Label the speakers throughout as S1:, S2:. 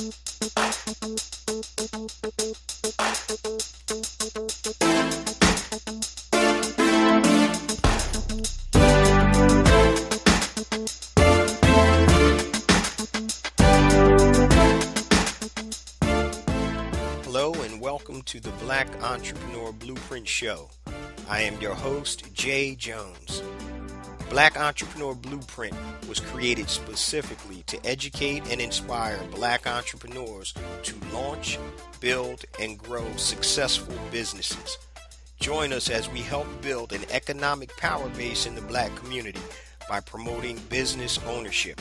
S1: Hello and welcome to the Black Entrepreneur Blueprint Show. I am your host, Jay Jones. Black Entrepreneur Blueprint was created specifically to educate and inspire Black entrepreneurs to launch, build, and grow successful businesses. Join us as we help build an economic power base in the Black community by promoting business ownership.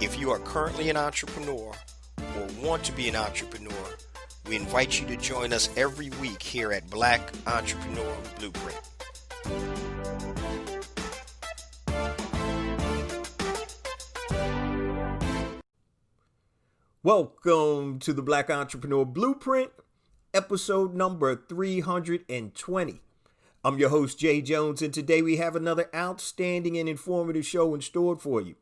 S1: If you are currently an entrepreneur or want to be an entrepreneur, we invite you to join us every week here at Black Entrepreneur Blueprint. Welcome to the Black Entrepreneur Blueprint, episode number 320. I'm your host, Jay Jones, and today we have another outstanding and informative show in store for you.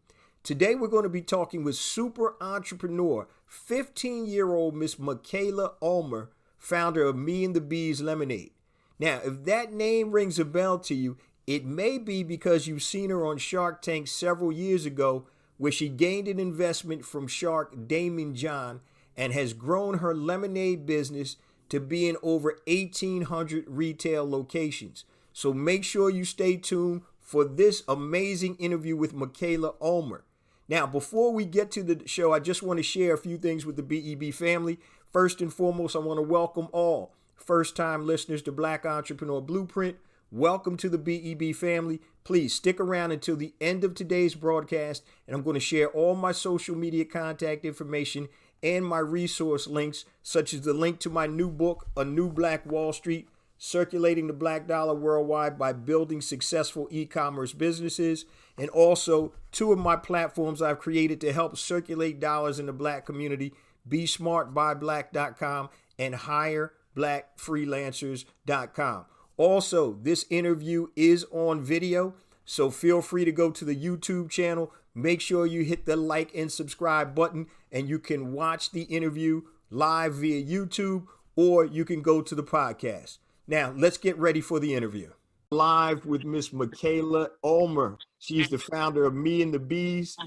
S1: Today we're going to be talking with super entrepreneur, 15-year-old Miss Michaela Ulmer, founder of Me and the Bees Lemonade. Now, if that name rings a bell to you, it may be because you've seen her on Shark Tank several years ago, where she gained an investment from shark Daymond and has grown her lemonade business to be in over 1,800 retail locations. So make sure you stay tuned for this amazing interview with Michaela Ulmer. Now, before we get to the show, I just want to share a few things with the BEB family. First and foremost, I want to welcome all first-time listeners to Black Entrepreneur Blueprint. Welcome to the BEB family. Please stick around until the end of today's broadcast, and I'm going to share all my social media contact information and my resource links, such as the link to my new book, A New Black Wall Street, Circulating the Black Dollar Worldwide by Building Successful E-Commerce Businesses, and also two of my platforms I've created to help circulate dollars in the Black community, BeSmartByBlack.com and HireBlackFreelancers.com. Also, this interview is on video, so feel free to go to the YouTube channel. Make sure you hit the like and subscribe button, and you can watch the interview live via YouTube, or you can go to the podcast. Now, let's get ready for the interview. Live with Miss Michaela Ulmer. She's the founder of Me and the Bees.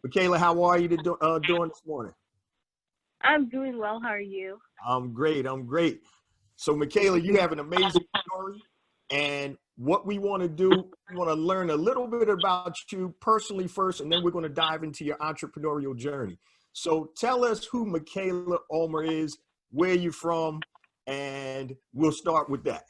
S1: Michaela, how are you doing this morning?
S2: I'm doing well. How are you?
S1: I'm great. So, Michaela, you have an amazing story. And what we want to do, we want to learn a little bit about you personally first, and then we're going to dive into your entrepreneurial journey. So tell us who Michaela Ulmer is, where you're from, and we'll start with that.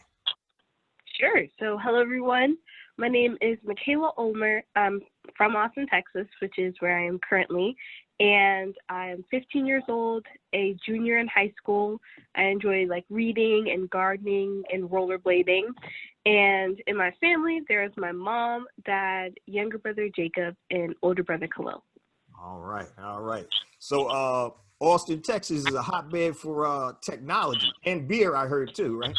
S2: Sure. So hello, everyone. My name is Michaela Ulmer. I'm from Austin, Texas, which is where I am currently. And I'm 15 years old, a junior in high school. I enjoy reading and gardening and rollerblading. And in my family, there's my mom, dad, younger brother Jacob, and older brother Khalil.
S1: All right. So Austin, Texas is a hotbed for technology and beer, I heard too, right?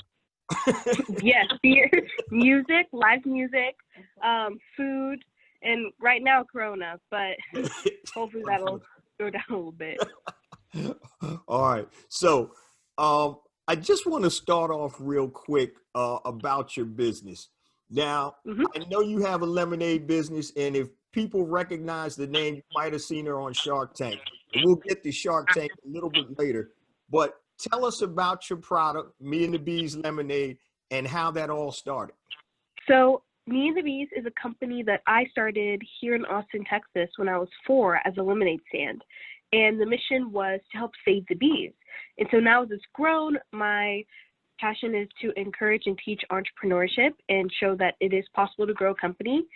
S2: Yes, beer, music, live music, food, and right now Corona, but hopefully that'll go down a little bit.
S1: All right. So I just want to start off real quick about your business. Now, I know you have a lemonade business, and if people recognize the name, you might have seen her on Shark Tank. And we'll get to Shark Tank a little bit later. But tell us about your product, Me and the Bees Lemonade, and how that all started.
S2: So Me and the Bees is a company that I started here in Austin, Texas when I was 4 as a lemonade stand. And the mission was to help save the bees. And so now as it's grown, my passion is to encourage and teach entrepreneurship and show that it is possible to grow a company.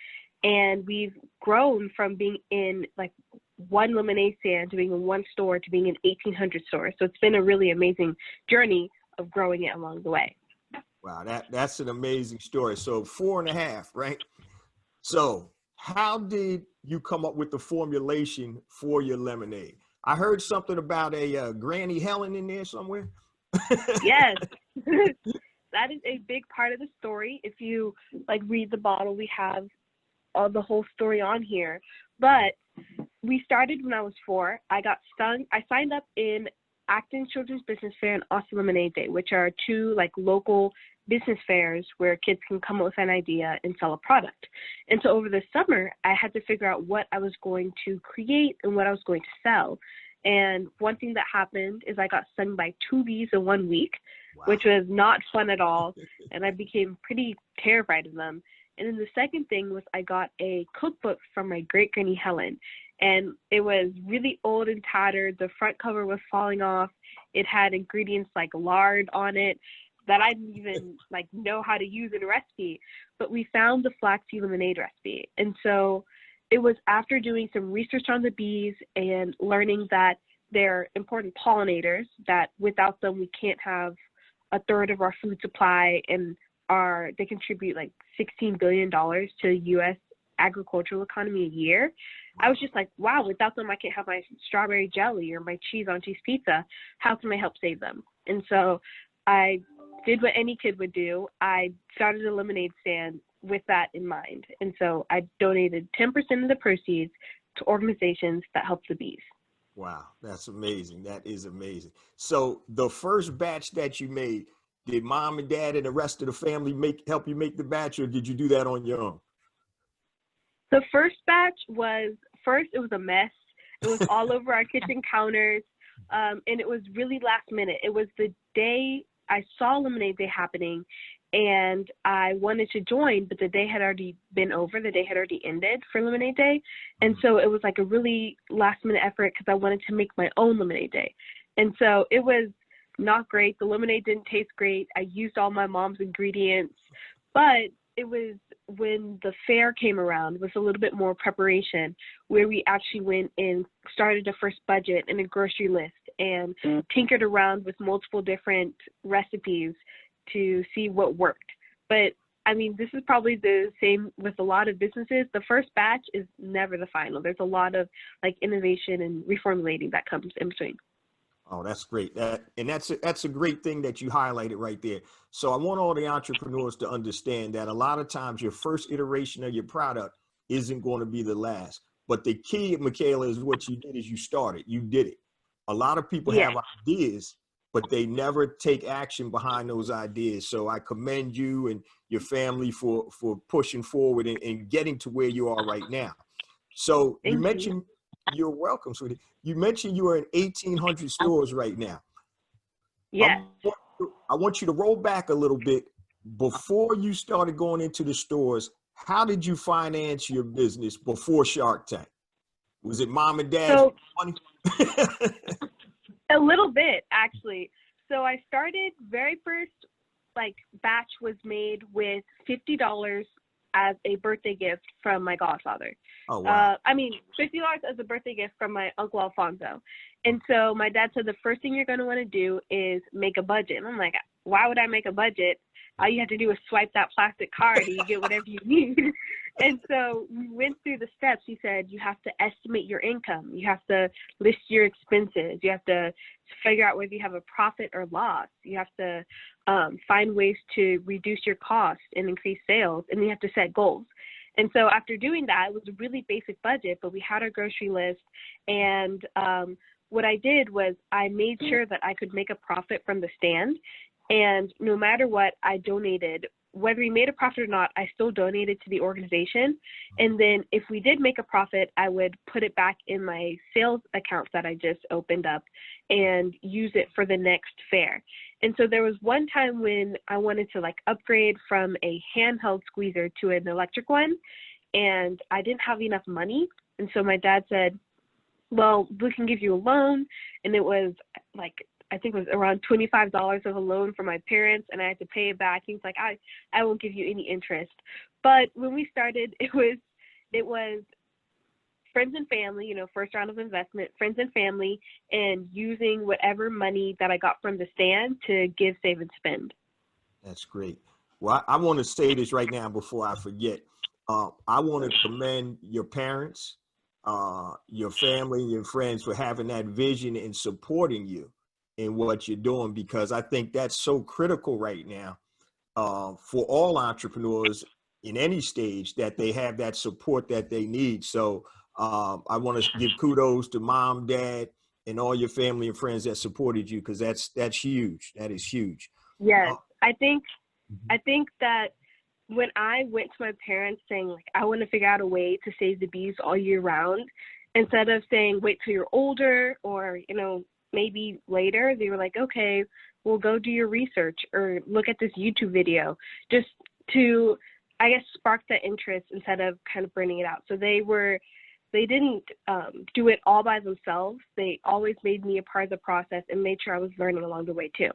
S2: And we've grown from being in one lemonade stand to being in one store to being in 1,800 stores. So it's been a really amazing journey of growing it along the way.
S1: Wow, that's an amazing story. So 4.5, right? So how did you come up with the formulation for your lemonade? I heard something about a Granny Helen in there somewhere.
S2: Yes, that is a big part of the story. If you read the bottle, we have all the whole story on here. But we started when I was 4. I signed up in Acton Children's Business Fair and Austin Lemonade Day, which are 2 like local business fairs where kids can come up with an idea and sell a product. And so over the summer, I had to figure out what I was going to create and what I was going to sell. And one thing that happened is I got stung by 2 bees in 1 week,
S1: Wow.
S2: which was not fun at all. And I became pretty terrified of them. And then the second thing was I got a cookbook from my great granny Helen. And it was really old and tattered. The front cover was falling off. It had ingredients like lard on it that I didn't even like know how to use in a recipe. But we found the flaxseed lemonade recipe. And so it was after doing some research on the bees and learning that they're important pollinators, that without them we can't have a third of our food supply, and they contribute like $16 billion to the U.S. agricultural economy a year. I was just like, wow, without them I can't have my strawberry jelly or my cheese on cheese pizza. How can I help save them? And so I did what any kid would do. I started a lemonade stand with that in mind. And so I donated 10% of the proceeds to organizations that help the bees.
S1: Wow, that's amazing. That is amazing. So the first batch that you made, did mom and dad and the rest of the family help you make the batch, or did you do that on your own?
S2: The first batch it was a mess. It was all over our kitchen counters, and it was really last minute. It was the day I saw Lemonade Day happening, and I wanted to join, but the day had already been over. The day had already ended for Lemonade Day, and so it was like a really last minute effort because I wanted to make my own Lemonade Day. And so it was not great. The lemonade didn't taste great. I used all my mom's ingredients, but it was when the fair came around with a little bit more preparation, where we actually went and started a first budget and a grocery list and tinkered around with multiple different recipes to see what worked. But I mean, this is probably the same with a lot of businesses. The first batch is never the final. There's a lot of like innovation and reformulating that comes in between.
S1: Oh, that's great. That's a great thing that you highlighted right there. So I want all the entrepreneurs to understand that a lot of times your first iteration of your product isn't going to be the last. But the key, Mikaila, is what you did is you started. You did it. A lot of people have ideas, but they never take action behind those ideas. So I commend you and your family for pushing forward and getting to where you are right now. So you mentioned, you're welcome, sweetie. You mentioned you are in 1,800 stores right now.
S2: Yeah.
S1: I want you to roll back a little bit. Before you started going into the stores, how did you finance your business before Shark Tank? Was it mom and dad's money?
S2: A little bit, actually. So I started, very first batch was made with $50 as a birthday gift from my godfather.
S1: Oh, wow.
S2: $50 as a birthday gift from my Uncle Alfonso. And so my dad said, the first thing you're going to want to do is make a budget. And I'm like, why would I make a budget? All you have to do is swipe that plastic card and you get whatever you need. And so we went through the steps. He said, you have to estimate your income. You have to list your expenses. You have to figure out whether you have a profit or loss. You have to find ways to reduce your cost and increase sales. And you have to set goals. And so after doing that, it was a really basic budget, but we had our grocery list. And what I did was I made sure that I could make a profit from the stand. And no matter what, I donated. Whether we made a profit or not, I still donated to the organization. And then if we did make a profit, I would put it back in my sales account that I just opened up and use it for the next fair. And so there was one time when I wanted to upgrade from a handheld squeezer to an electric one, and I didn't have enough money. And so my dad said, well, we can give you a loan. And it was I think it was around $25 of a loan from my parents, and I had to pay it back. He was like, I won't give you any interest. But when we started, it was friends and family, first round of investment, friends and family, and using whatever money that I got from the stand to give, save, and spend.
S1: That's great. Well, I want to say this right now before I forget. I want to commend your parents, your family, your friends for having that vision and supporting you in what you're doing, because I think that's so critical right now for all entrepreneurs in any stage, that they have that support that they need. So I want to give kudos to mom, dad, and all your family and friends that supported you, because that's huge. That is huge.
S2: Yes,
S1: Uh,
S2: I think that when I went to my parents saying like I want to figure out a way to save the bees all year round, instead of saying wait till you're older or maybe later, they were like, okay, well go do your research or look at this YouTube video, just to I guess spark that interest instead of kind of burning it out. So they didn't do it all by themselves. They always made me a part of the process and made sure I was learning along the way too.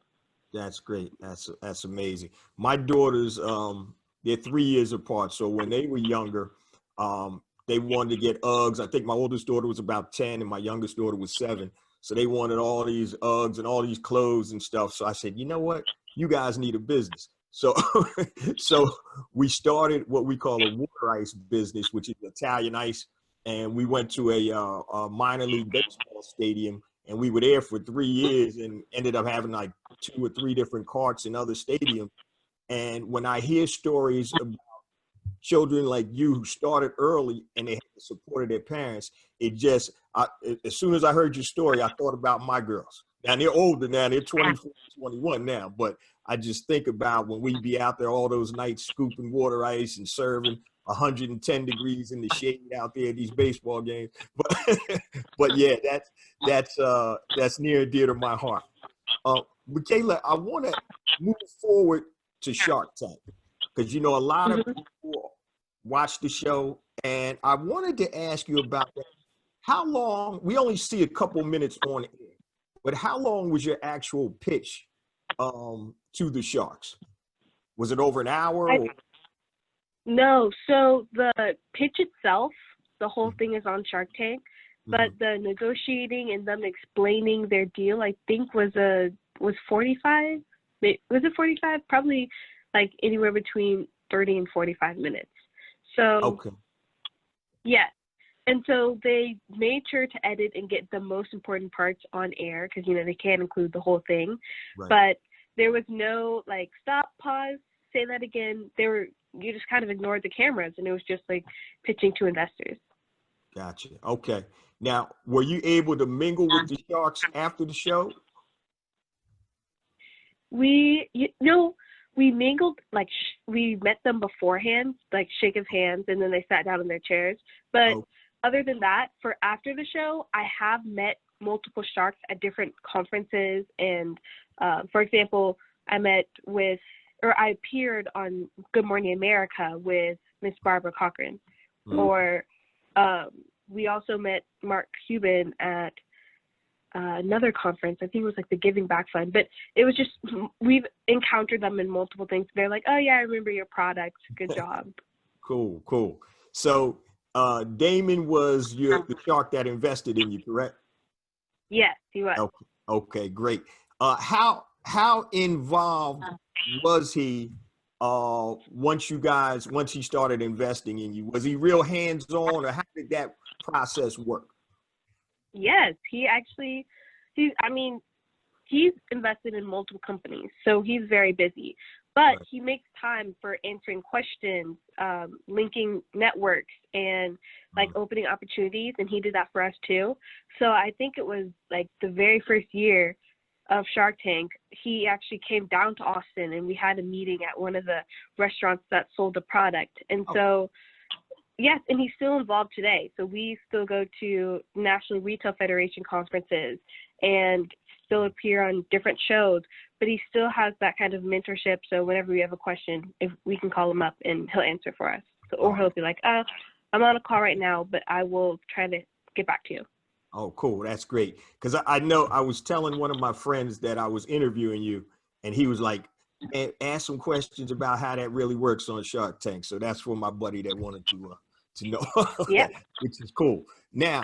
S1: That's great. That's amazing. My daughters, they're 3 years apart. So when they were younger, they wanted to get Uggs. I think my oldest daughter was about 10 and my youngest daughter was 7. So they wanted all these Uggs and all these clothes and stuff. So I said, you know what? You guys need a business. So, so we started what we call a water ice business, which is Italian ice. And we went to a minor league baseball stadium, and we were there for 3 years and ended up having like 2 or 3 different carts in other stadiums. And when I hear stories about children like you who started early and they had the support of their parents, as soon as I heard your story, I thought about my girls. Now they're older now, they're 24, 21 now, but I just think about when we be out there all those nights scooping water ice and serving 110 degrees in the shade out there at these baseball games. But but yeah, that's near and dear to my heart. Mikaila, I want to move forward to Shark Tank, because a lot of people watch the show, and I wanted to ask you about that. How long? We only see a couple minutes on air, but how long was your actual pitch to the Sharks? Was it over an hour?
S2: No, so the pitch itself, the whole thing is on Shark Tank, but the negotiating and them explaining their deal, I think was 45. Was it 45? Probably like anywhere between 30 and 45 minutes. So
S1: okay.
S2: Yeah. And so they made sure to edit and get the most important parts on air because, they can't include the whole thing. Right. But there was no like stop, pause, say that again. You just kind of ignored the cameras and it was just like pitching to investors.
S1: Gotcha. Okay. Now, were you able to mingle with the Sharks after the show?
S2: We mingled, like we met them beforehand, like shake of hands, and then they sat down in their chairs. But other than that, for after the show, I have met multiple Sharks at different conferences. And for example, I appeared on Good Morning America with Miss Barbara Cochran. Or we also met Mark Cuban at another conference. I think it was like the Giving Back Fund, but it was just, we've encountered them in multiple things. They're like, oh yeah, I remember your product. Good job.
S1: Cool. So Daymond was the Shark that invested in you, correct?
S2: Yes, he was.
S1: Okay, great. How involved was he once he started investing in you? Was he real hands-on, or how did that process work?
S2: Yes, he's invested in multiple companies, so he's very busy, but he makes time for answering questions, linking networks, and like opening opportunities, and he did that for us too. So I think it was like the very first year of Shark Tank, he actually came down to Austin and we had a meeting at one of the restaurants that sold the product. And so yes, and he's still involved today. So we still go to National Retail Federation conferences and still appear on different shows, but he still has that kind of mentorship. So whenever we have a question, if we can call him up and he'll answer for us. Or he'll be like, I'm on a call right now, but I will try to get back to you.
S1: Oh, cool. That's great. Because I know I was telling one of my friends that I was interviewing you, and he was like, ask some questions about how that really works on Shark Tank. So that's for my buddy that wanted to know, which is cool. Now,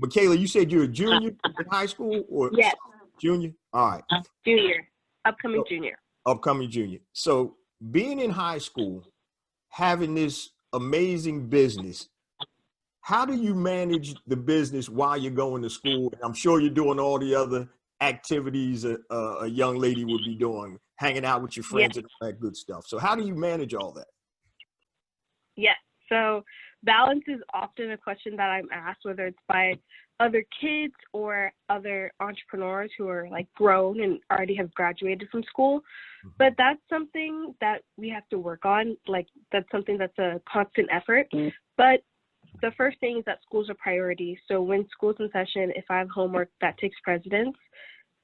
S1: Mikaila, you said you're a junior in high school, or junior? All right.
S2: Junior. Upcoming junior.
S1: Upcoming junior. So being in high school, having this amazing business, how do you manage the business while you're going to school? And I'm sure you're doing all the other activities a young lady would be doing, hanging out with your friends and all that good stuff. So how do you manage all that?
S2: Yes. So balance is often a question that I'm asked, whether it's by other kids or other entrepreneurs who are like grown and already have graduated from school. But that's something that we have to work on. Like, that's something that's a constant effort. But the first thing is that school's a priority. So when school's in session, if I have homework, that takes precedence.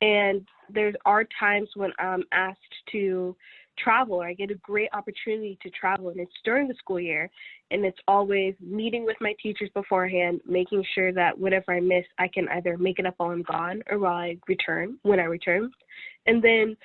S2: And there are times when I'm asked to travel, or I get a great opportunity to travel, and it's during the school year, and it's always meeting with my teachers beforehand, making sure that whatever I miss, I can either make it up while I'm gone or when I return. And then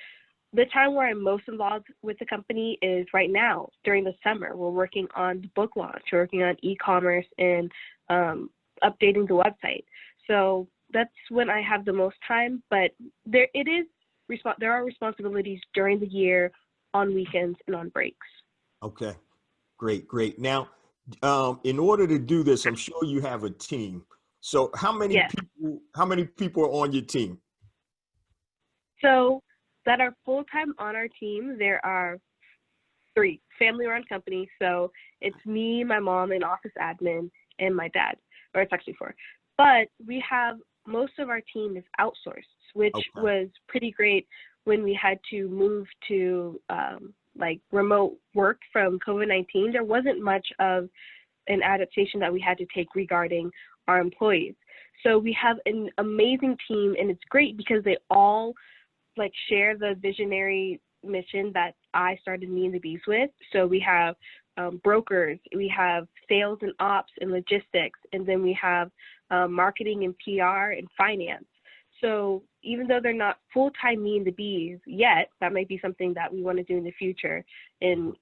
S2: the time where I'm most involved with the company is right now during the summer. We're working on the book launch, we're working on eCommerce and updating the website. So that's when I have the most time, but there are responsibilities during the year, on weekends, and on breaks.
S1: Okay, great. Now, in order to do this, I'm sure you have a team. So how many people are on your team?
S2: So that are full-time on our team, there are 3 family-run companies. So it's me, my mom, and office admin, and my dad, or it's actually 4. But we have most of our team is outsourced, which was pretty great when we had to move to remote work from COVID-19. There wasn't much of an adaptation that we had to take regarding our employees. So we have an amazing team, and it's great because they all share the visionary mission that I started Me and the Bees with. So we have brokers, we have sales and ops and logistics, and then we have marketing and PR and finance. So even though they're not full-time Me and the Bees yet, that might be something that we want to do in the future in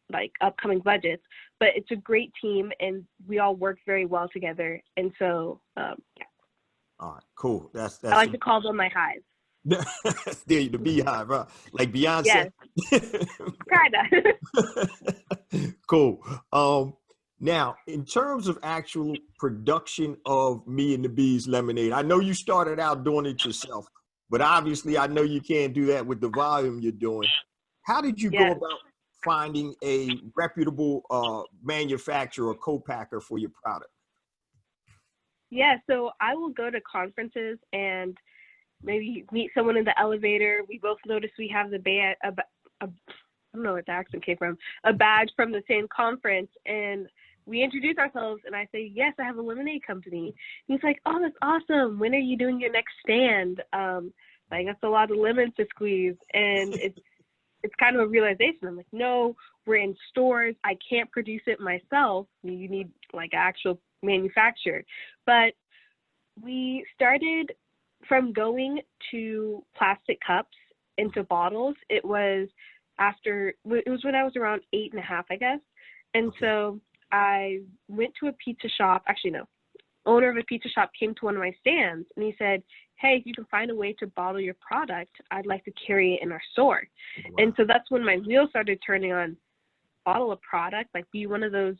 S2: upcoming budgets, but it's a great team and we all work very well together. And so, yeah.
S1: All right, cool. That's
S2: I like to call them my hives.
S1: The beehive, huh? Like Beyonce?
S2: Yes. Kinda.
S1: Cool. Now, in terms of actual production of Me and the Bees lemonade, I know you started out doing it yourself, but obviously I know you can't do that with the volume you're doing. How did you go about finding a reputable manufacturer or co-packer for your product?
S2: Yeah, so I will go to conferences and maybe meet someone in the elevator. We both notice we have the I don't know where the accent came from, a badge from the same conference, and we introduce ourselves, and I say, yes, I have a lemonade company. And he's like, oh, that's awesome. When are you doing your next stand? That's a lot of lemons to squeeze. And it's kind of a realization. I'm like, no, we're in stores. I can't produce it myself. You need actual manufacturer. But we started from going to plastic cups into bottles. It was when I was around 8.5, I guess. And so I went to a pizza shop. Actually, no. Owner of a pizza shop came to one of my stands and he said, hey, if you can find a way to bottle your product, I'd like to carry it in our store. Wow. And so that's when my wheels started turning on. Bottle a product, be one of those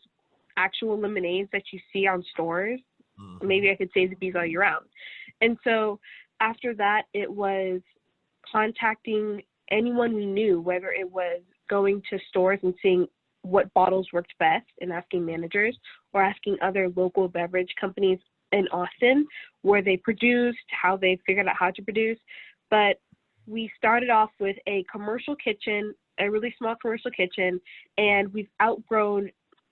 S2: actual lemonades that you see on stores. Mm-hmm. Maybe I could save the bees all year round. And so after that, it was contacting anyone we knew, whether it was going to stores and seeing what bottles worked best and asking managers, or asking other local beverage companies in Austin where they produced, how they figured out how to produce. But we started off with a commercial kitchen, a really small commercial kitchen, and we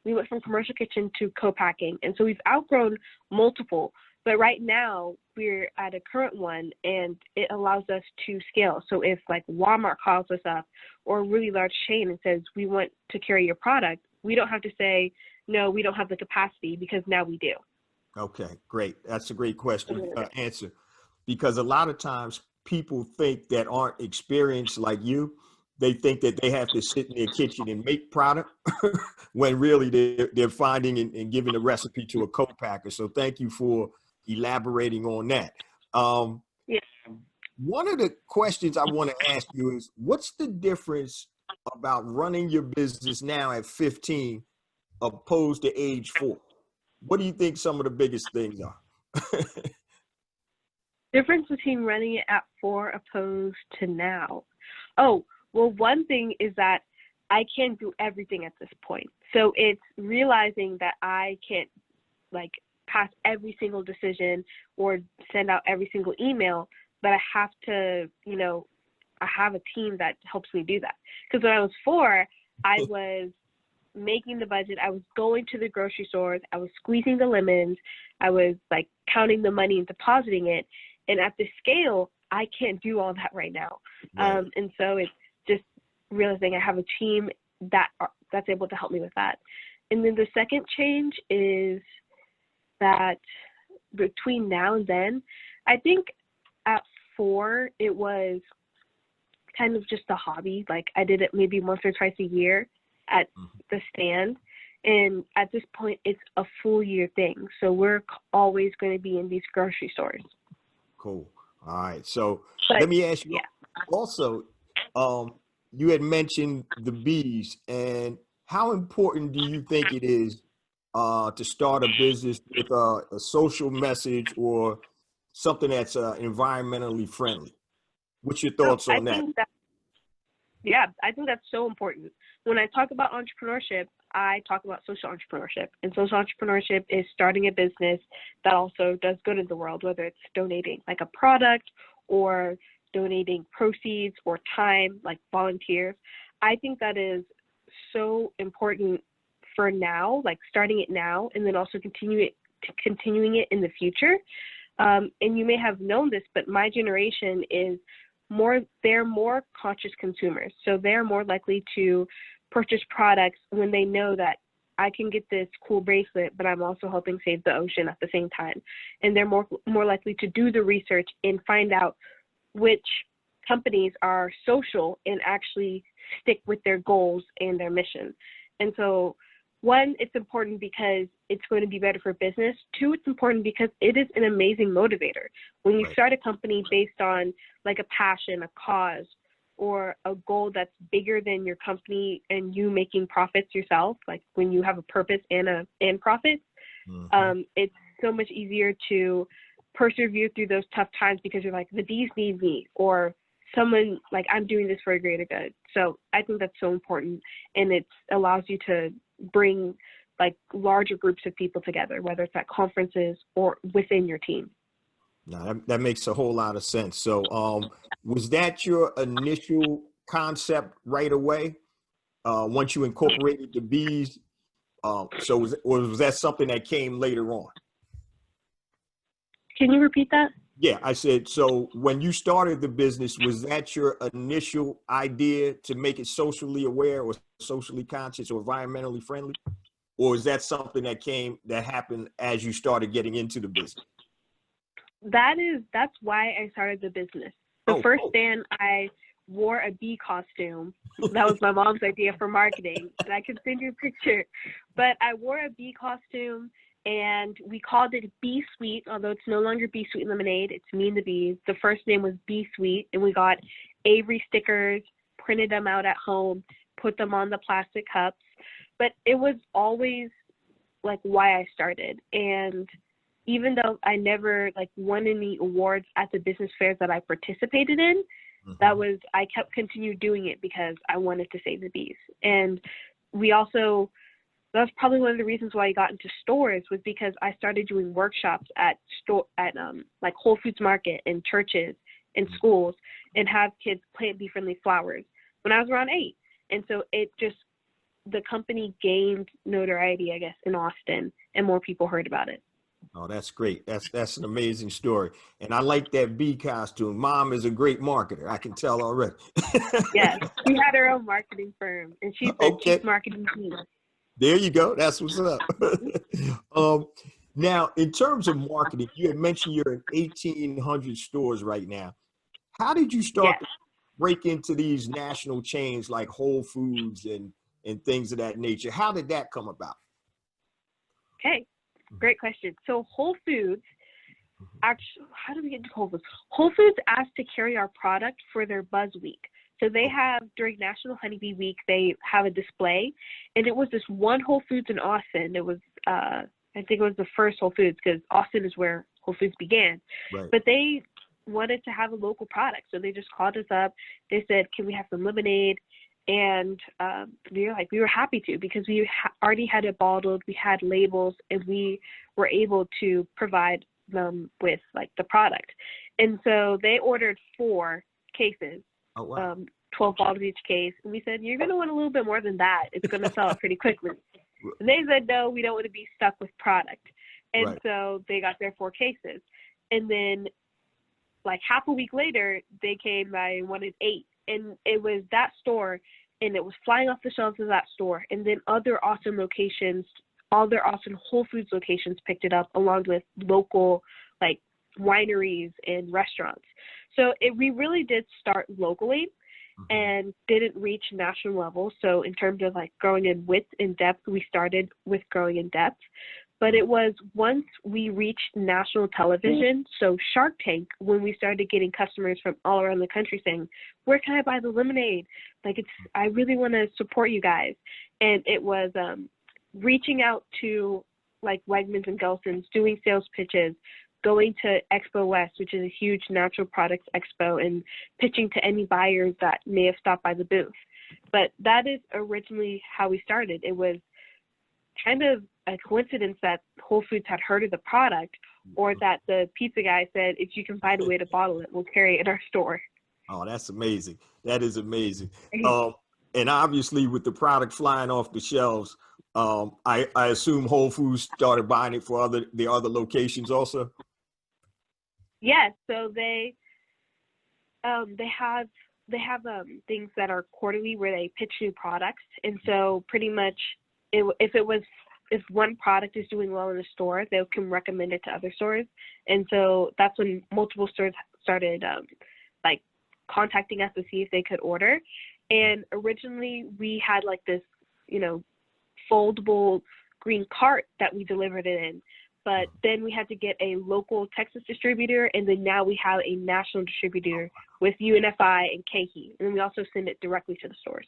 S2: went from commercial kitchen to co-packing. And so we've outgrown multiple, but right now we're at a current one and it allows us to scale. So if Walmart calls us up or a really large chain and says, we want to carry your product, we don't have to say, no, we don't have the capacity, because now we do.
S1: Okay, great. That's a great question answer, because a lot of times people think that aren't experienced like you, they think that they have to sit in their kitchen and make product when really they're finding and giving a recipe to a co-packer. So thank you for elaborating on that. One of the questions I want to ask you is, what's the difference about running your business now at 15 opposed to age 4? What do you think some of the biggest things are?
S2: Difference between running it at 4 opposed to now. Oh, well, one thing is that I can't do everything at this point. So it's realizing that I can't like pass every single decision or send out every single email, but I have to, I have a team that helps me do that. Because when I was 4, I was making the budget. I was going to the grocery stores. I was squeezing the lemons. I was like counting the money and depositing it. And at this scale, I can't do all that right now.
S1: Right.
S2: And so it's just realizing I have a team that's able to help me with that. And then the second change is that between now and then, I think at 4, it was kind of just a hobby. Like I did it maybe once or twice a year at the stand. And at this point, it's a full year thing. So we're always going to be in these grocery stores.
S1: Cool. All right. So let me ask you also, you had mentioned the bees, and how important do you think it is to start a business with a social message or something that's environmentally friendly? What's your thoughts on that?
S2: I think that's so important. When I talk about entrepreneurship, I talk about social entrepreneurship. And social entrepreneurship is starting a business that also does good in the world, whether it's donating like a product or donating proceeds or time, like volunteers. I think that is so important for now, like starting it now, and then also continuing it in the future. And you may have known this, but my generation is they're more conscious consumers. So they're more likely to purchase products when they know that I can get this cool bracelet, but I'm also helping save the ocean at the same time. And they're more likely to do the research and find out which companies are social and actually stick with their goals and their mission. And so 1, it's important because it's going to be better for business. 2, it's important because it is an amazing motivator. When you start a company based on like a passion, a cause, or a goal that's bigger than your company and you making profits yourself, like when you have a purpose and profits, it's so much easier to persevere through those tough times because you're like, the bees need me, or someone like, I'm doing this for a greater good. So I think that's so important, and it allows you to bring like larger groups of people together, whether it's at conferences or within your team.
S1: No, that makes a whole lot of sense. So was that your initial concept right away once you incorporated the bees? So was that something that came later on?
S2: Can you repeat that?
S1: Yeah, I said, so when you started the business, was that your initial idea to make it socially aware or socially conscious or environmentally friendly? Or is that something that happened as you started getting into the business?
S2: That's why I started the business. The first stand, I wore a bee costume. That was my mom's idea for marketing, and I can send you a picture. But I wore a bee costume, and we called it Bee Sweet, although it's no longer Bee Sweet Lemonade. It's Me and the Bees. The first name was Bee Sweet, and we got Avery stickers, printed them out at home, put them on the plastic cups. But it was always like why I started. And even though I never like won any awards at the business fairs that I participated in, I kept continued doing it because I wanted to save the bees. And that's probably one of the reasons why I got into stores, was because I started doing workshops at like Whole Foods Market and churches and schools, and have kids plant bee-friendly flowers when I was around 8. And so the company gained notoriety, I guess, in Austin, and more people heard about it.
S1: Oh, that's great. That's an amazing story. And I like that bee costume. Mom is a great marketer. I can tell already.
S2: Yes, she had her own marketing firm, and she's the chief marketing team.
S1: There you go. That's what's up. Now, in terms of marketing, you had mentioned you're in 1,800 stores right now. How did you start to break into these national chains like Whole Foods and things of that nature? How did that come about?
S2: Okay, great question. So Whole Foods, actually, how did we get into Whole Foods? Whole Foods asked to carry our product for their Buzz Week. So they have, during National Honeybee Week, they have a display, and it was this one Whole Foods in Austin. It was, I think it was the first Whole Foods, because Austin is where Whole Foods began. Right. But they wanted to have a local product, so they just called us up. They said, can we have some lemonade? And we were happy to, because we already had it bottled, we had labels, and we were able to provide them with like the product. And so they ordered 4 cases,
S1: Oh, wow.
S2: 12 bottles each case. And we said, you're going to want a little bit more than that. It's going to sell pretty quickly. And they said, no, we don't want to be stuck with product. And
S1: Right.
S2: so they got their 4 cases. And then like half a week later, they came by and wanted 8. And it was that store, and it was flying off the shelves of that store. And then other awesome locations, all their awesome Whole Foods locations picked it up, along with local like wineries and restaurants. So we really did start locally and didn't reach national level. So in terms of like growing in width and depth, we started with growing in depth. But it was once we reached national television, so Shark Tank, when we started getting customers from all around the country saying, where can I buy the lemonade? Like, I really want to support you guys. And it was reaching out to like Wegmans and Gelson's, doing sales pitches, going to Expo West, which is a huge natural products expo, and pitching to any buyers that may have stopped by the booth. But that is originally how we started. It was kind of a coincidence that Whole Foods had heard of the product, or that the pizza guy said, if you can find a way to bottle it, we'll carry it in our store.
S1: Oh, that's amazing. That is amazing. And obviously with the product flying off the shelves, I assume Whole Foods started buying it for the other locations also.
S2: Yes. So they have things that are quarterly where they pitch new products. And so pretty much if one product is doing well in the store, they can recommend it to other stores. And so that's when multiple stores started like contacting us to see if they could order. And originally we had like this, foldable green cart that we delivered it in. But then we had to get a local Texas distributor, and then now we have a national distributor with UNFI and KeHE. And we also send it directly to the stores.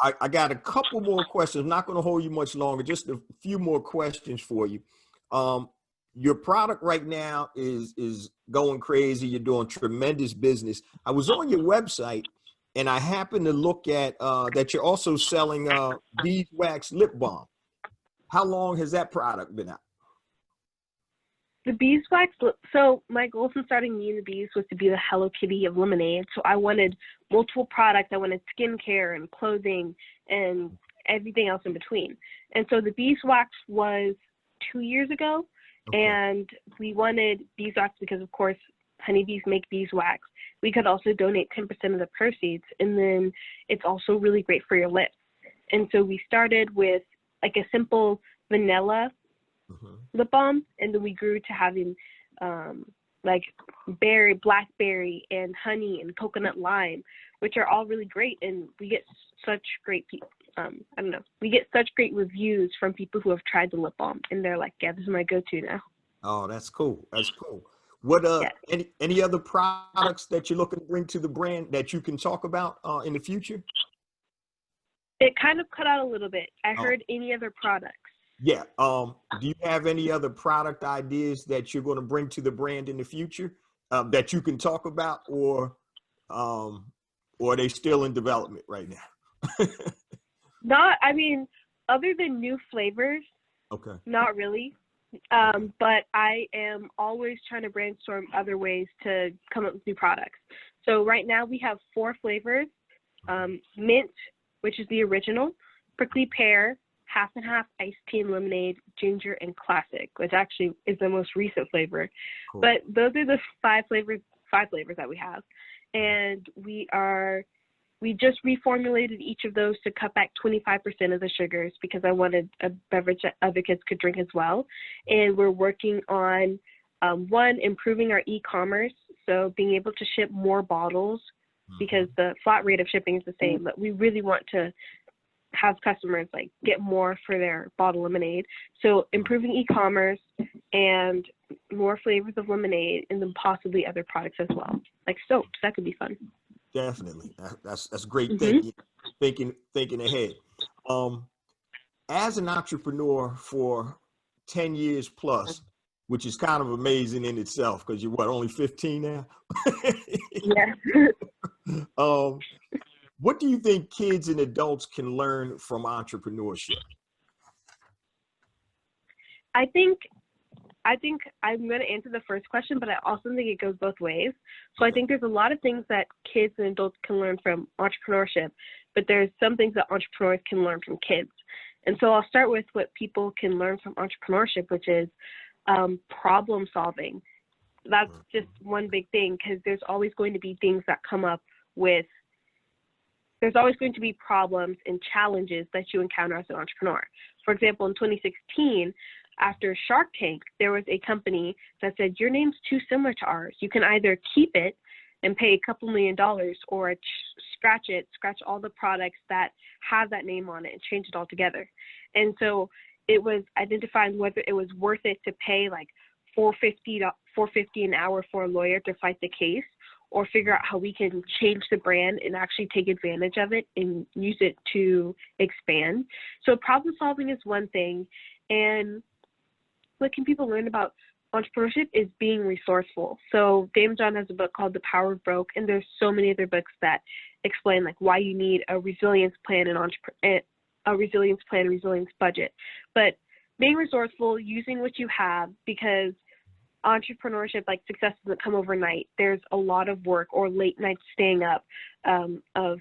S1: I got a couple more questions. I'm not going to hold you much longer. Just a few more questions for you. Your product right now is going crazy. You're doing tremendous business. I was on your website, and I happened to look at that you're also selling beeswax lip balm. How long has that product been out?
S2: The beeswax, so my goal since starting Me and the Bees was to be the Hello Kitty of lemonade. So I wanted multiple products. I wanted skincare and clothing and everything else in between. And so the beeswax was 2 years ago. Okay. And we wanted beeswax because, of course, honeybees make beeswax. We could also donate 10% of the proceeds. And then it's also really great for your lips. And so we started with like a simple vanilla lip balm, and then we grew to having like blackberry and honey and coconut lime, which are all really great. And we get such great we get such great reviews from people who have tried the lip balm, and they're like, yeah, this is my go-to now.
S1: Oh, that's cool. That's cool. What any other products that you're looking to bring to the brand that you can talk about in the future?
S2: It kind of cut out a little bit. I heard any other products.
S1: Yeah. Do you have any other product ideas that you're going to bring to the brand in the future that you can talk about, or are they still in development right now?
S2: Other than new flavors, okay, not really. But I am always trying to brainstorm other ways to come up with new products. So right now we have 4 flavors: mint, which is the original, prickly pear, half and half iced tea and lemonade, ginger, and classic, which actually is the most recent flavor. Cool. But those are the 5 flavors that we have. And we just reformulated each of those to cut back 25% of the sugars, because I wanted a beverage that other kids could drink as well. And we're working on, improving our eCommerce, so being able to ship more bottles, because the flat rate of shipping is the same, but we really want to have customers like get more for their bottle lemonade. So improving eCommerce and more flavors of lemonade, and then possibly other products as well, like soaps. That could be fun.
S1: Definitely. That's great thinking ahead. As an entrepreneur for 10 years plus, which is kind of amazing in itself, because you're only 15 now?
S2: Yeah.
S1: What do you think kids and adults can learn from entrepreneurship?
S2: I think I'm going to answer the first question, but I also think it goes both ways. So I think there's a lot of things that kids and adults can learn from entrepreneurship, but there's some things that entrepreneurs can learn from kids. And so I'll start with what people can learn from entrepreneurship, which is problem solving. That's just one big thing, because there's always going to be things that come up with, there's always going to be problems and challenges that you encounter as an entrepreneur. For example, in 2016, after Shark Tank, there was a company that said, your name's too similar to ours. You can either keep it and pay a couple $1 million, or scratch all the products that have that name on it and change it all together. And so it was identifying whether it was worth it to pay like $450 an hour for a lawyer to fight the case, or figure out how we can change the brand and actually take advantage of it and use it to expand. So problem solving is one thing. And what can people learn about entrepreneurship is being resourceful. So Daymond has a book called The Power of Broke, and there's so many other books that explain like why you need a resilience plan and a resilience budget. But being resourceful, using what you have, because entrepreneurship, like success doesn't come overnight. There's a lot of work or late nights staying up of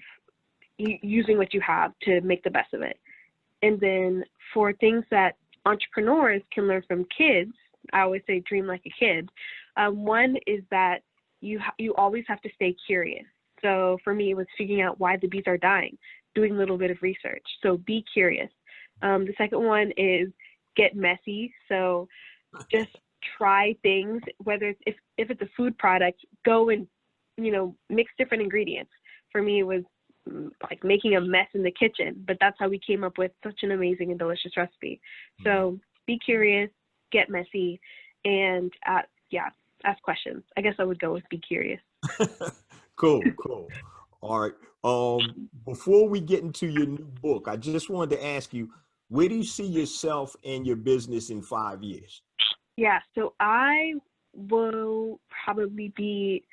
S2: using what you have to make the best of it. And then for things that entrepreneurs can learn from kids, I always say dream like a kid. One is that you always have to stay curious. So for me, it was figuring out why the bees are dying, doing a little bit of research. So be curious. The second one is get messy. So just try things, whether it's, if it's a food product, go and, mix different ingredients. For me, it was like making a mess in the kitchen, but that's how we came up with such an amazing and delicious recipe. So be curious, get messy, and ask questions. I guess I would go with be curious.
S1: Cool. All right. Before we get into your new book, I just wanted to ask you, where do you see yourself and your business in 5 years?
S2: Yeah, so I will probably be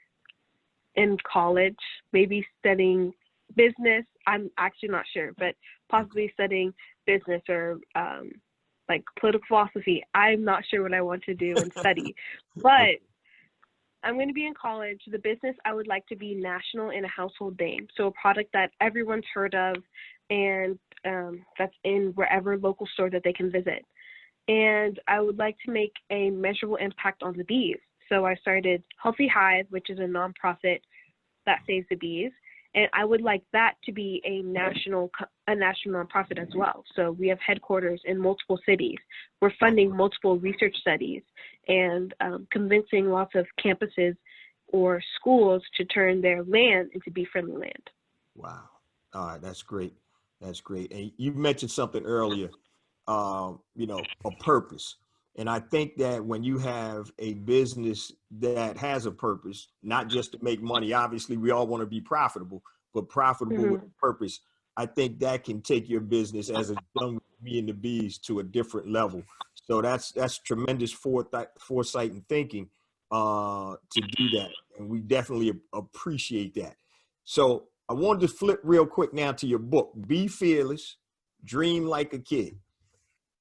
S2: in college, maybe studying business. I'm actually not sure, but possibly studying business or like political philosophy. I'm not sure what I want to do and study, but I'm going to be in college. The business, I would like to be national and a household name. So a product that everyone's heard of, and that's in wherever local store that they can visit. And I would like to make a measurable impact on the bees. So I started Healthy Hive, which is a nonprofit that saves the bees. And I would like that to be a national nonprofit as well. So we have headquarters in multiple cities. We're funding multiple research studies and convincing lots of campuses or schools to turn their land into bee-friendly land.
S1: Wow. All right. That's great. That's great. And you mentioned something earlier, a purpose. And I think that when you have a business that has a purpose, not just to make money, obviously we all want to be profitable, but profitable with a purpose, I think that can take your business, as it's done with me and the bees, to a different level. So that's tremendous foresight and thinking to do that. And we definitely appreciate that. So I wanted to flip real quick now to your book, Be Fearless, Dream Like a Kid.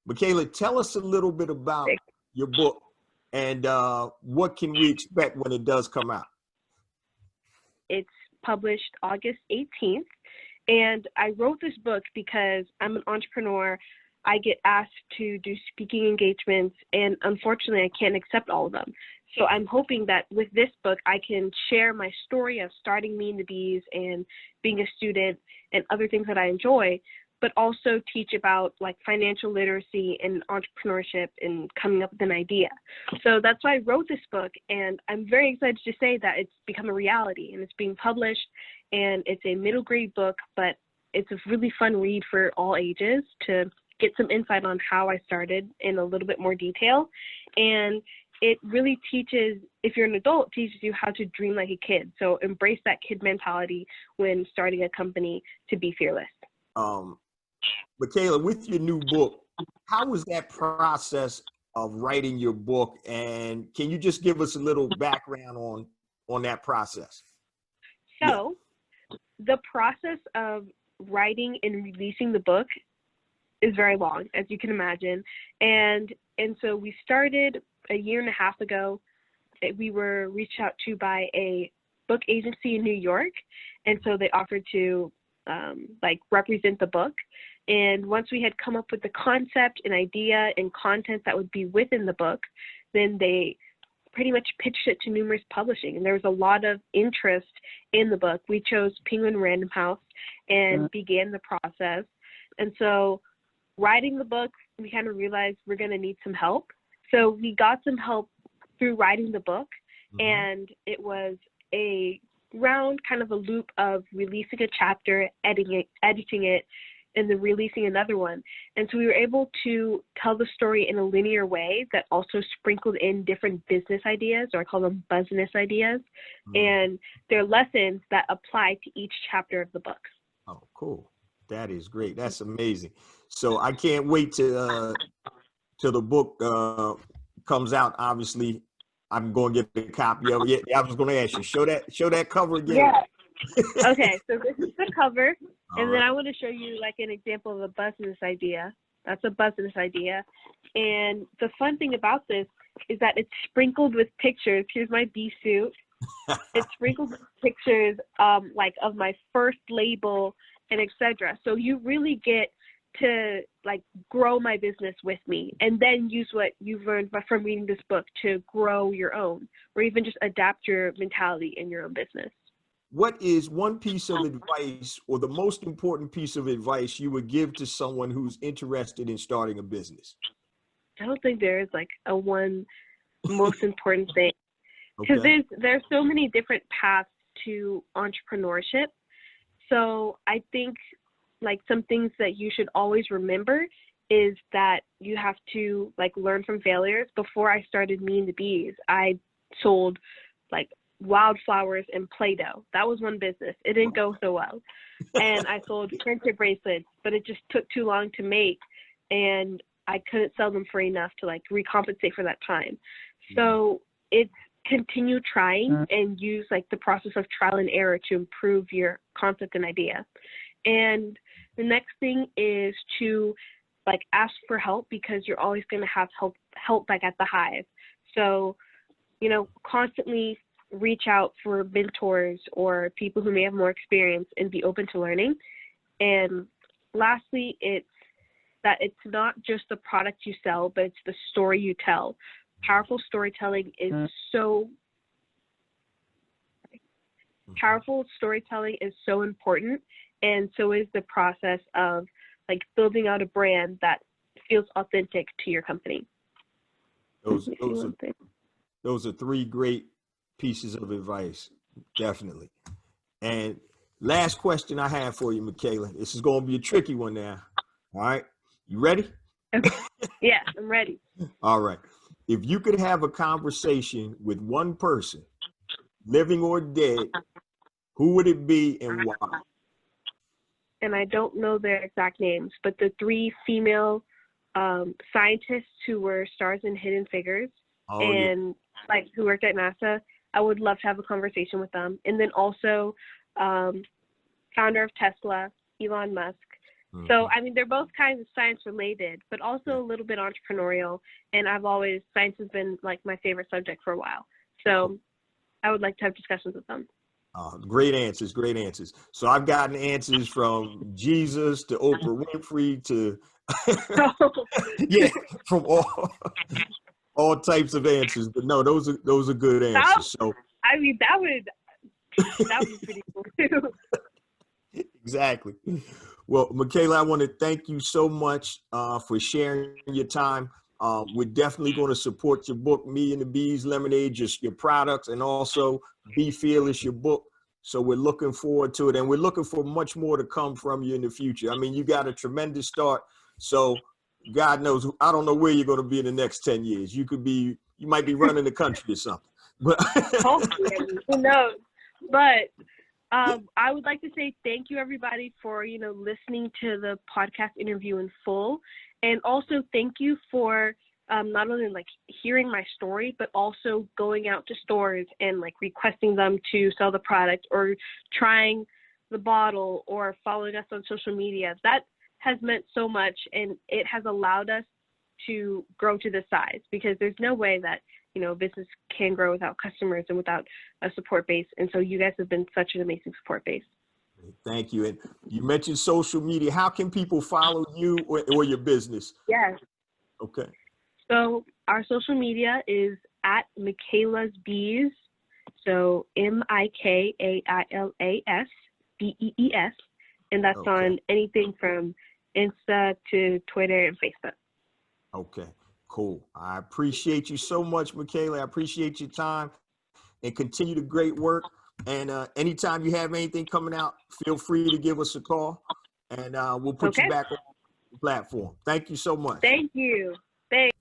S1: Mikaila, tell us a little bit about your book and what can we expect when it does come out?
S2: It's published August 18th, and I wrote this book because I'm an entrepreneur. I get asked to do speaking engagements, and unfortunately, I can't accept all of them. So I'm hoping that with this book, I can share my story of starting Me and the Bees and being a student and other things that I enjoy, but also teach about like financial literacy and entrepreneurship and coming up with an idea. So that's why I wrote this book, and I'm very excited to say that it's become a reality and it's being published, and it's a middle grade book, but it's a really fun read for all ages to get some insight on how I started in a little bit more detail. And it really teaches, if you're an adult, teaches you how to dream like a kid. So embrace that kid mentality when starting a company to be fearless.
S1: Mikaila, with your new book, how was that process of writing your book? And can you just give us a little background on that process?
S2: So the process of writing and releasing the book is very long, as you can imagine. And so we started a year and a half ago. We were reached out to by a book agency in New York, and so they offered to represent the book. And once we had come up with the concept and idea and content that would be within the book, then they pretty much pitched it to numerous publishing, and there was a lot of interest in the book. We chose Penguin Random House and began the process. And so writing the book, we kind of realized we're going to need some help. So we got some help through writing the book, and it was a round kind of a loop of releasing a chapter, editing it, and then releasing another one. And so we were able to tell the story in a linear way that also sprinkled in different business ideas, or I call them business ideas, and they're lessons that apply to each chapter of the book.
S1: Oh, cool. That is great. That's amazing. So I can't wait till the book comes out. Obviously, I'm going to get a copy of it. Yeah, I was going to ask you, show that cover again.
S2: Yeah. Okay, so this is the cover, and then
S1: right.
S2: I want to show you like an example of a business idea. That's a business idea. And the fun thing about this is that it's sprinkled with pictures. Here's my bee suit. It's sprinkled with pictures like of my first label and etc. So you really get to like grow my business with me, and then use what you've learned from reading this book to grow your own, or even just adapt your mentality in your own business.
S1: What is one piece of advice, or the most important piece of advice you would give to someone who's interested in starting a business?
S2: I don't think there is like a one most important thing, because
S1: Okay.
S2: there's so many different paths to entrepreneurship. So I think like some things that you should always remember is that you have to like learn from failures. Before I started Me and the Bees, I sold like wildflowers and Play-Doh. That was one business. It didn't go so well. And I sold friendship bracelets, but it just took too long to make, and I couldn't sell them for enough to like recompensate for that time. So it's continue trying and use like the process of trial and error to improve your concept and idea. And the next thing is to like ask for help, because you're always going to have help like at the hive. So, constantly reach out for mentors or people who may have more experience, and be open to learning. And lastly, it's not just the product you sell, but it's the story you tell. Powerful storytelling is so important, and so is the process of like building out a brand that feels authentic to your company.
S1: Those are three great pieces of advice, definitely. And last question I have for you, Mikaila. This is going to be a tricky one now. All right, you ready?
S2: Okay. Yeah, I'm ready.
S1: All right. If you could have a conversation with one person, living or dead, who would it be and why?
S2: And I don't know their exact names, but the three female scientists who were stars in Hidden Figures, like who worked at NASA, I would love to have a conversation with them. And then also founder of Tesla, Elon Musk. So, I mean, they're both kinds of science related, but also a little bit entrepreneurial. And science has been like my favorite subject for a while. So I would like to have discussions with them.
S1: Great answers. So I've gotten answers from Jesus to Oprah Winfrey to, from all types of answers. But no, those are good answers. So
S2: I mean, that would be pretty cool too.
S1: Exactly. Well, Mikaila, I want to thank you so much for sharing your time. We're definitely going to support your book, Me and the Bees Lemonade, just your products, and also Be Fearless, your book. So we're looking forward to it, and we're looking for much more to come from you in the future. I mean, you got a tremendous start. So God knows, I don't know where you're going to be in the next 10 years. You might be running the country or something. But
S2: hopefully, who knows? But I would like to say thank you, everybody, for listening to the podcast interview in full, and also thank you for not only like hearing my story, but also going out to stores and like requesting them to sell the product, or trying the bottle or following us on social media. That has meant so much, and it has allowed us to grow to this size, because there's no way that, you know, business can grow without customers and without a support base. And so you guys have been such an amazing support base.
S1: Thank you. And you mentioned social media. How can people follow you or your business?
S2: Yes.
S1: Okay.
S2: So our social media is at Mikaila's Bees. So Mikailas BEES. And that's
S1: Okay.
S2: on anything from Insta to Twitter and Facebook.
S1: Okay, cool. I appreciate you so much, Michaela. I appreciate your time, and continue the great work. And anytime you have anything coming out, feel free to give us a call, and we'll put you back on the platform. Thank you so much.
S2: Thank you.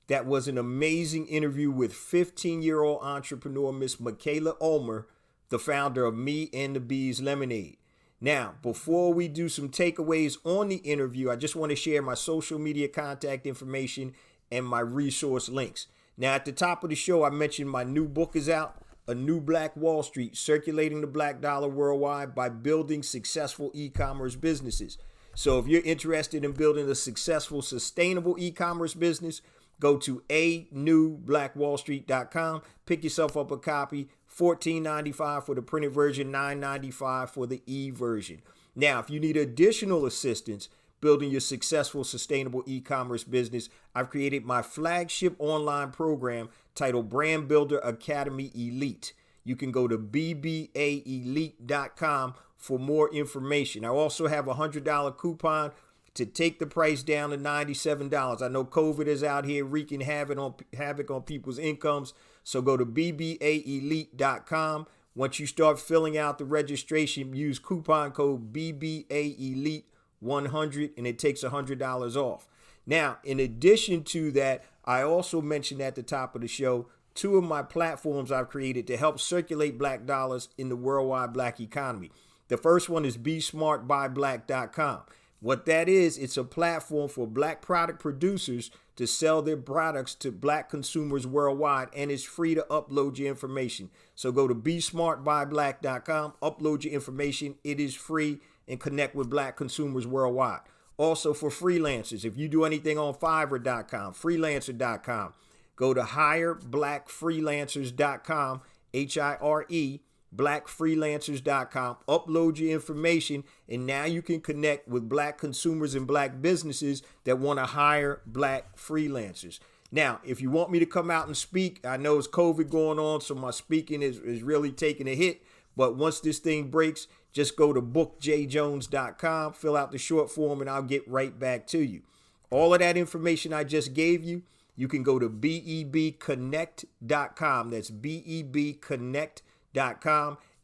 S1: That was an amazing interview with 15-year-old entrepreneur Miss Michaela Ulmer, the founder of Me and the Bees Lemonade. Now, before we do some takeaways on the interview, I just want to share my social media contact information and my resource links. Now, at the top of the show, I mentioned my new book is out, A New Black Wall Street, Circulating the Black Dollar Worldwide by Building Successful E-Commerce Businesses. So if you're interested in building a successful, sustainable e-commerce business, go to anewblackwallstreet.com, pick yourself up a copy, $14.95 for the printed version, $9.95 for the e-version. Now, if you need additional assistance building your successful, sustainable e-commerce business, I've created my flagship online program titled Brand Builder Academy Elite. You can go to bbaelite.com for more information. I also have a $100 coupon to take the price down to $97. I know COVID is out here wreaking havoc on people's incomes. So go to bbaelite.com. Once you start filling out the registration, use coupon code BBAELITE100 and it takes $100 off. Now, in addition to that, I also mentioned at the top of the show, 2 of my platforms I've created to help circulate black dollars in the worldwide black economy. The first one is besmartbyblack.com. What that is, it's a platform for black product producers to sell their products to black consumers worldwide, and it's free to upload your information. So go to besmartbyblack.com, upload your information. It is free, and connect with black consumers worldwide. Also for freelancers, if you do anything on Fiverr.com, freelancer.com, go to hireblackfreelancers.com, HIRE, blackfreelancers.com, upload your information, and now you can connect with black consumers and black businesses that want to hire black freelancers. Now, if you want me to come out and speak, I know it's COVID going on, so my speaking is really taking a hit. But once this thing breaks, just go to bookjjones.com, fill out the short form, and I'll get right back to you. All of that information I just gave you, you can go to bebconnect.com. That's bebconnect.com.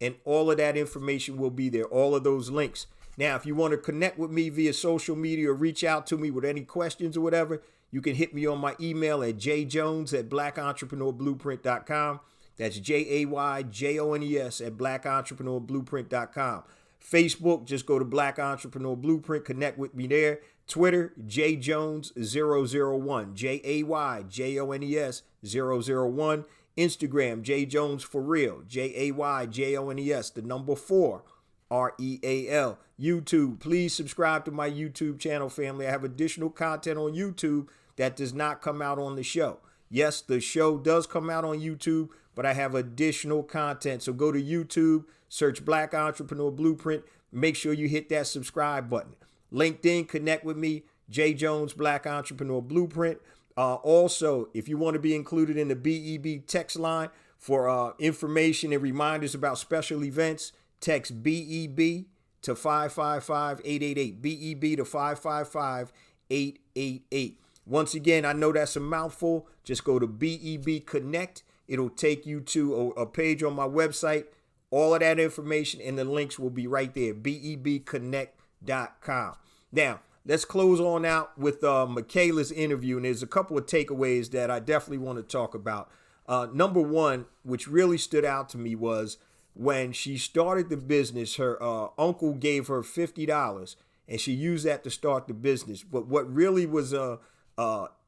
S1: And all of that information will be there, all of those links. Now, if you want to connect with me via social media or reach out to me with any questions or whatever, you can hit me on my email at jjones@blackentrepreneurblueprint.com. That's JAYJONES at blackentrepreneurblueprint.com. Facebook, just go to Black Entrepreneur Blueprint, connect with me there. Twitter, jjones001, JAYJONES001. Instagram, jjones4real, JAYJONES, the number 4, REAL. YouTube, please subscribe to my YouTube channel, family. I have additional content on YouTube that does not come out on the show. Yes, the show does come out on YouTube, but I have additional content. So go to YouTube, search Black Entrepreneur Blueprint. Make sure you hit that subscribe button. LinkedIn, connect with me, J Jones, Black Entrepreneur Blueprint. Also, if you want to be included in the BEB text line for information and reminders about special events, text BEB to 555-888. BEB to 555-888. Once again, I know that's a mouthful. Just go to BEB Connect. It'll take you to a page on my website. All of that information and the links will be right there, bebconnect.com. Now, let's close on out with Michaela's interview, and there's a couple of takeaways that I definitely want to talk about. Number one, which really stood out to me, was when she started the business, her uncle gave her $50, and she used that to start the business. But what really was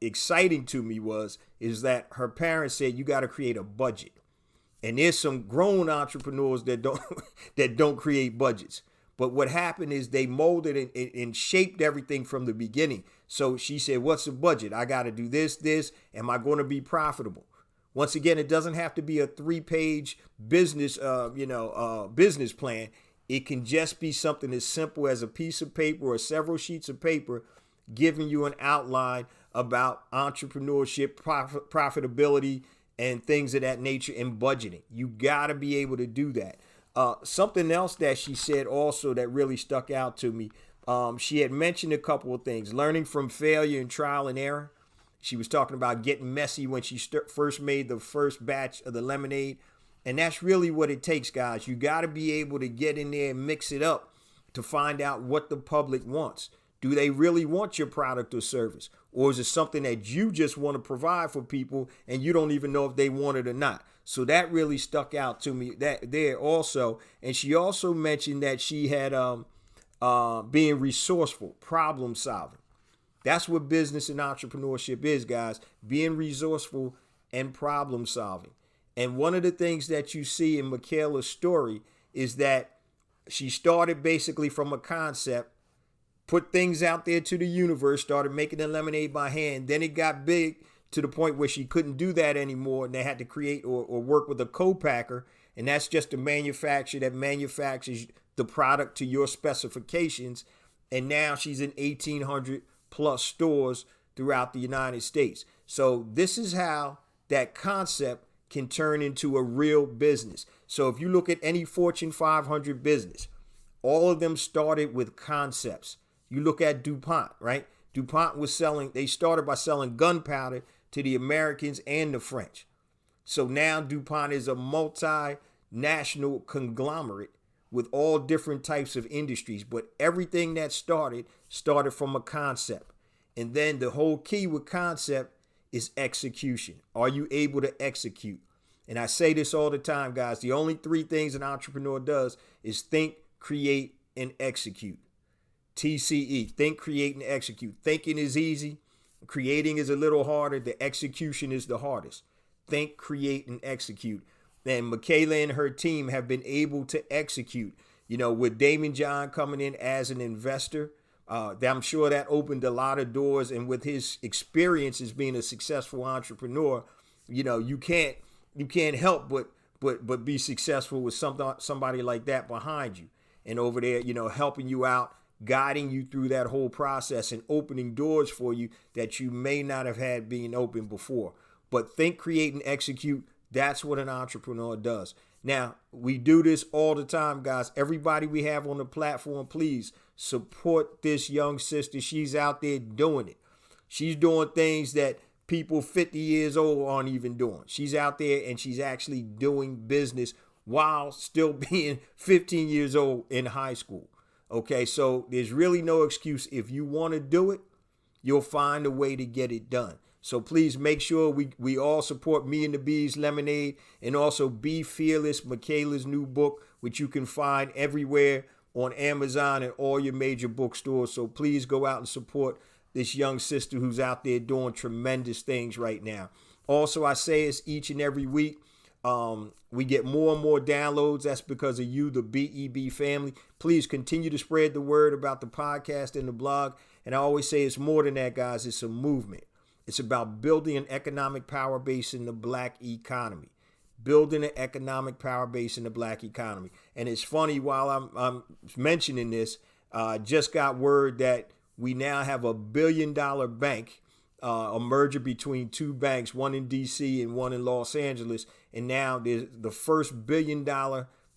S1: exciting to me is that her parents said, you got to create a budget. And there's some grown entrepreneurs that don't create budgets. But what happened is they molded and shaped everything from the beginning. So she said, what's the budget? I got to do this. Am I going to be profitable? Once again, it doesn't have to be a 3-page business, business plan. It can just be something as simple as a piece of paper or several sheets of paper giving you an outline about entrepreneurship, profitability, and things of that nature, and budgeting. You got to be able to do that. Something else that she said also that really stuck out to me, she had mentioned a couple of things. Learning from failure and trial and error. She was talking about getting messy when she first made the first batch of the lemonade. And that's really what it takes, guys. You got to be able to get in there and mix it up to find out what the public wants. Do they really want your product or service? Or is it something that you just want to provide for people and you don't even know if they want it or not? So that really stuck out to me that there also. And she also mentioned that she had being resourceful, problem solving. That's what business and entrepreneurship is, guys. Being resourceful and problem solving. And one of the things that you see in Mikaila's story is that she started basically from a concept, put things out there to the universe, started making the lemonade by hand. Then it got big to the point where she couldn't do that anymore, and they had to create or work with a co-packer, and that's just a manufacturer that manufactures the product to your specifications. And now she's in 1,800 plus stores throughout the United States. So this is how that concept can turn into a real business. So if you look at any Fortune 500 business, all of them started with concepts. You look at DuPont, right? DuPont they started by selling gunpowder to the Americans and the French. So now DuPont is a multinational conglomerate with all different types of industries, but everything that started from a concept. And then the whole key with concept is execution. Are you able to execute? And I say this all the time, guys. The only 3 things an entrepreneur does is think, create, and execute. TCE, think, create, and execute. Thinking is easy. Creating is a little harder. The execution is the hardest. Think, create, and execute. And Mikaila and her team have been able to execute, with Daymond John coming in as an investor. I'm sure that opened a lot of doors. And with his experience as being a successful entrepreneur, you can't help but be successful with somebody like that behind you and over there, helping you out, guiding you through that whole process and opening doors for you that you may not have had being open before. But think, create, and execute. That's what an entrepreneur does. Now, we do this all the time, guys. Everybody we have on the platform, please support this young sister. She's out there doing it. She's doing things that people 50 years old aren't even doing. She's out there and she's actually doing business while still being 15 years old in high school. Okay, so there's really no excuse. If you want to do it, you'll find a way to get it done. So please make sure we all support Me and the Bees Lemonade, and also Be Fearless, Mikaila's new book, which you can find everywhere on Amazon and all your major bookstores. So please go out and support this young sister who's out there doing tremendous things right now. Also, I say this each and every week. We get more and more downloads. That's because of you, the BEB family. Please continue to spread the word about the podcast and the blog. And I always say it's more than that, guys. It's a movement. It's about building an economic power base in the Black economy. Building an economic power base in the Black economy. And it's funny, while I'm mentioning this, just got word that we now have $1 billion bank, a merger between 2 banks, one in DC and one in Los Angeles. And now the first $1 billion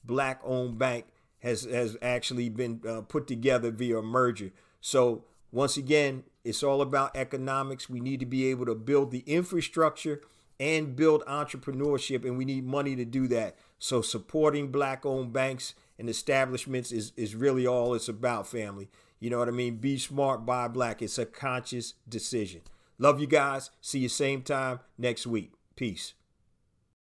S1: Black-owned bank has actually been put together via a merger. So once again, it's all about economics. We need to be able to build the infrastructure and build entrepreneurship, and we need money to do that. So supporting Black-owned banks and establishments is really all it's about, family. You know what I mean? Be smart, buy Black. It's a conscious decision. Love you guys. See you same time next week. Peace.